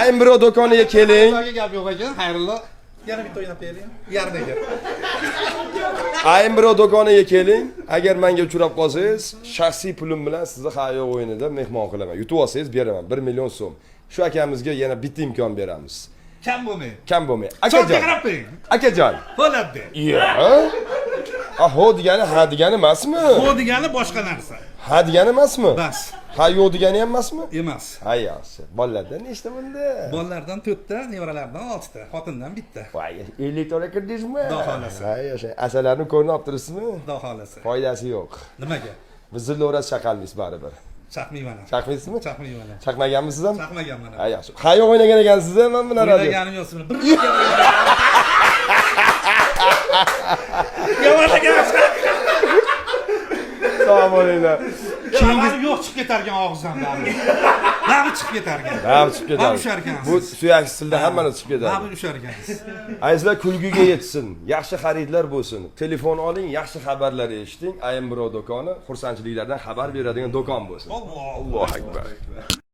Aymbro do'koniga keling. Gap yo'q ekan, xayrli. Yana bitta o'ynab bering. Yarmiga. Aymbro do'koniga keling. Agar menga uchrab qolsangiz, shaxsiy pulim bilan sizni hayo o'yinida mehmon qilaman. Yutib olsangiz beraman 1 million so'm. Shu akamizga yana bitta imkon beramiz. Kam bo'lmaydi. Kam bo'lmay. Akajon. Qarab bering. Akajon. Bo'ladi. Yo'q. Ho degani ha degani emasmi? Bu degani boshqa narsa. Ha degani emasmi? Bas. Ha yo'q degani ham emasmi? Emas. Ha yaxshi. Bolalardan nechta bunda? Bolalardan 4 ta, nevaralardan 6 ta, xotindan bitta. Voy, 50 ta kirdingizmi? Xudo xolasa. Ha yaxshi. Asalarni ko'rni olib turibsizmi? Xudo xolasa. Foydasi yo'q. Nimaga? Biz zilloras chaqalmiz baribir. Chaqmayman. Chaqmaysizmi? Chaqmayman. Chaqmaganmisiz ham? Chaqmaganman. Ha yaxshi. Ha yo'q o'ynagan ekansiz ham men buni radio. O'ynaganim yo'q sizlar. Yomanaga. Assalomu alaykum. Keyingi yo'q chiqib ketargan og'izdan bari. Nami chiqib ketargan. Nami chiqib ketadi. Ham usharkan. Bu suyak silda hammani chiqib ketadi. Nami usharkan. Aysizlar kulguga yetsin, yaxshi xaridlar bo'lsin. Telefon oling, yaxshi xabarlar eshiting. Aymbro do'koni xursandchiliklardan xabar beradigan do'kon bo'lsin. Allohu akbar.